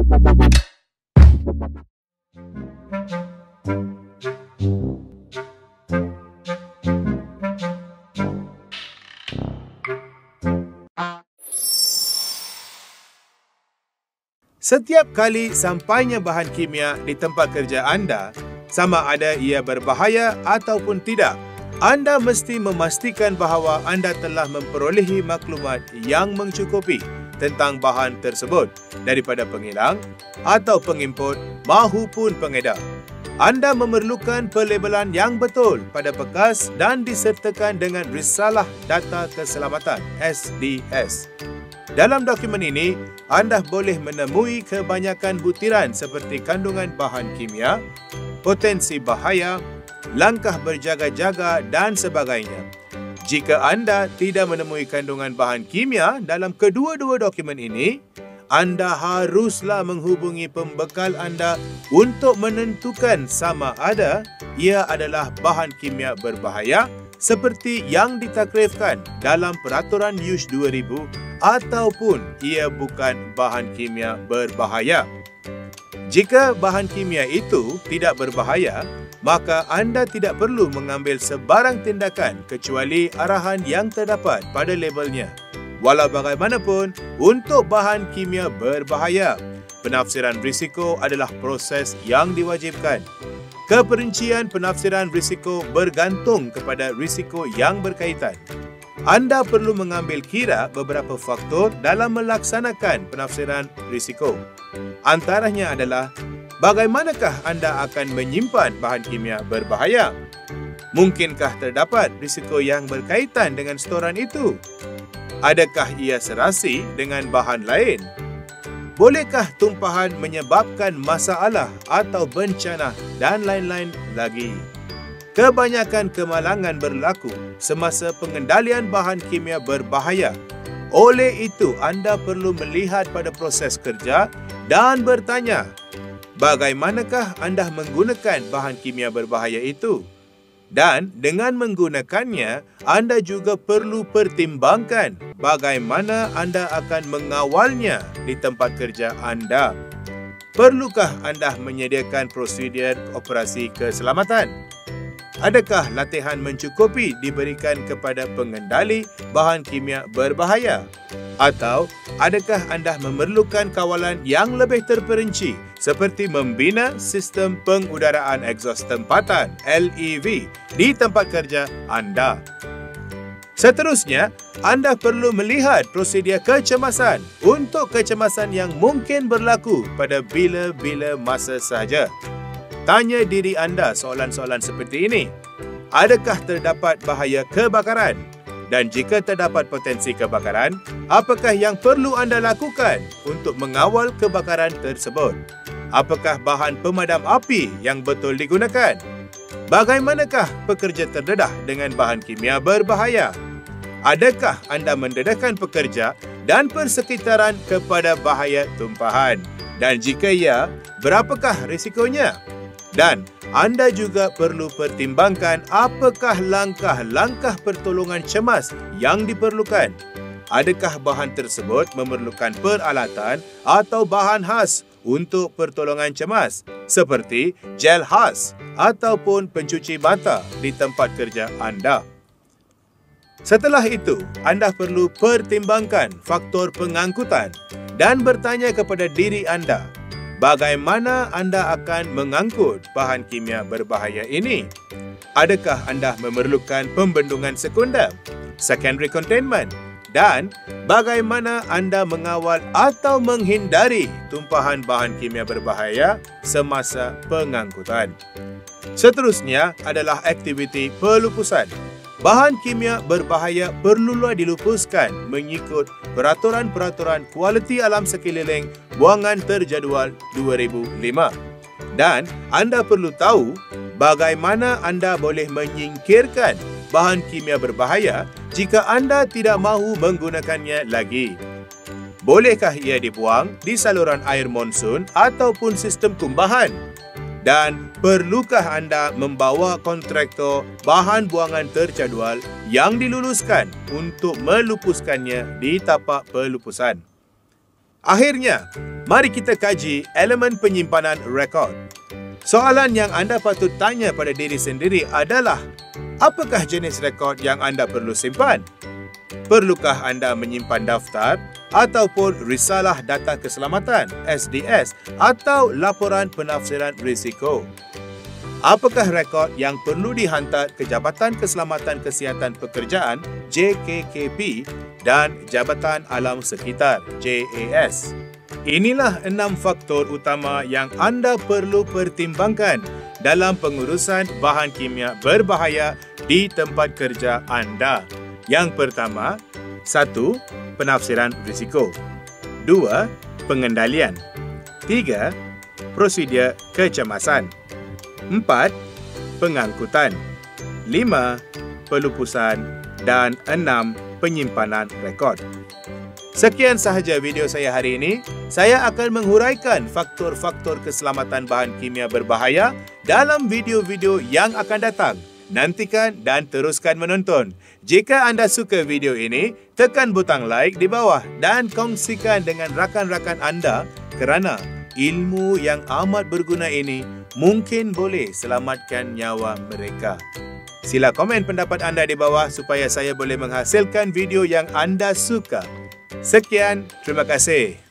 Setiap kali sampainya bahan kimia di tempat kerja anda, sama ada ia berbahaya ataupun tidak, anda mesti memastikan bahawa anda telah memperolehi maklumat yang mencukupi tentang bahan tersebut daripada pengilang atau pengimport mahupun pengedar. Anda memerlukan pelabelan yang betul pada bekas dan disertakan dengan Risalah Data Keselamatan SDS. Dalam dokumen ini, anda boleh menemui kebanyakan butiran seperti kandungan bahan kimia, potensi bahaya, langkah berjaga-jaga dan sebagainya. Jika anda tidak menemui kandungan bahan kimia dalam kedua-dua dokumen ini, anda haruslah menghubungi pembekal anda untuk menentukan sama ada ia adalah bahan kimia berbahaya seperti yang ditakrifkan dalam Peraturan USH 2000 ataupun ia bukan bahan kimia berbahaya. Jika bahan kimia itu tidak berbahaya, maka anda tidak perlu mengambil sebarang tindakan kecuali arahan yang terdapat pada labelnya. Walau bagaimanapun, untuk bahan kimia berbahaya, penafsiran risiko adalah proses yang diwajibkan. Keperincian penafsiran risiko bergantung kepada risiko yang berkaitan. Anda perlu mengambil kira beberapa faktor dalam melaksanakan penafsiran risiko. Antaranya adalah, bagaimanakah anda akan menyimpan bahan kimia berbahaya? Mungkinkah terdapat risiko yang berkaitan dengan storan itu? Adakah ia serasi dengan bahan lain? Bolehkah tumpahan menyebabkan masalah atau bencana dan lain-lain lagi? Kebanyakan kemalangan berlaku semasa pengendalian bahan kimia berbahaya. Oleh itu, anda perlu melihat pada proses kerja dan bertanya, bagaimanakah anda menggunakan bahan kimia berbahaya itu? Dan dengan menggunakannya, anda juga perlu pertimbangkan bagaimana anda akan mengawalnya di tempat kerja anda. Perlukah anda menyediakan prosedur operasi keselamatan? Adakah latihan mencukupi diberikan kepada pengendali bahan kimia berbahaya? Atau adakah anda memerlukan kawalan yang lebih terperinci seperti membina sistem pengudaraan egsos tempatan LEV di tempat kerja anda? Seterusnya, anda perlu melihat prosedur kecemasan untuk kecemasan yang mungkin berlaku pada bila-bila masa sahaja. Tanya diri anda soalan-soalan seperti ini. Adakah terdapat bahaya kebakaran? Dan jika terdapat potensi kebakaran, apakah yang perlu anda lakukan untuk mengawal kebakaran tersebut? Apakah bahan pemadam api yang betul digunakan? Bagaimanakah pekerja terdedah dengan bahan kimia berbahaya? Adakah anda mendedahkan pekerja dan persekitaran kepada bahaya tumpahan? Dan jika ya, berapakah risikonya? Dan anda juga perlu pertimbangkan apakah langkah-langkah pertolongan cemas yang diperlukan. Adakah bahan tersebut memerlukan peralatan atau bahan khas untuk pertolongan cemas seperti gel khas ataupun pencuci mata di tempat kerja anda? Setelah itu, anda perlu pertimbangkan faktor pengangkutan dan bertanya kepada diri anda, bagaimana anda akan mengangkut bahan kimia berbahaya ini? Adakah anda memerlukan pembendungan sekunder, secondary containment? Dan bagaimana anda mengawal atau menghindari tumpahan bahan kimia berbahaya semasa pengangkutan? Seterusnya adalah aktiviti pelupusan. Bahan kimia berbahaya perlulah dilupuskan mengikut peraturan-peraturan kualiti alam sekeliling buangan terjadual 2005. Dan anda perlu tahu bagaimana anda boleh menyingkirkan bahan kimia berbahaya jika anda tidak mahu menggunakannya lagi. Bolehkah ia dibuang di saluran air monsun ataupun sistem kumbahan? Dan perlukah anda membawa kontraktor bahan buangan terjadual yang diluluskan untuk melupuskannya di tapak pelupusan? Akhirnya, mari kita kaji elemen penyimpanan rekod. Soalan yang anda patut tanya pada diri sendiri adalah, apakah jenis rekod yang anda perlu simpan? Perlukah anda menyimpan daftar ataupun risalah data keselamatan SDS atau laporan penafsiran risiko? Apakah rekod yang perlu dihantar ke Jabatan Keselamatan Kesihatan Pekerjaan JKKP dan Jabatan Alam Sekitar JAS? Inilah 6 faktor utama yang anda perlu pertimbangkan dalam pengurusan bahan kimia berbahaya di tempat kerja anda. Yang pertama, 1. Penafsiran risiko. 2. Pengendalian. 3. Prosedur kecemasan. 4. Pengangkutan. 5. Pelupusan. Dan 6. Penyimpanan rekod. Sekian sahaja video saya hari ini. Saya akan menghuraikan faktor-faktor keselamatan bahan kimia berbahaya dalam video-video yang akan datang. Nantikan dan teruskan menonton. Jika anda suka video ini, tekan butang like di bawah dan kongsikan dengan rakan-rakan anda kerana ilmu yang amat berguna ini mungkin boleh selamatkan nyawa mereka. Sila komen pendapat anda di bawah supaya saya boleh menghasilkan video yang anda suka. Sekian, terima kasih.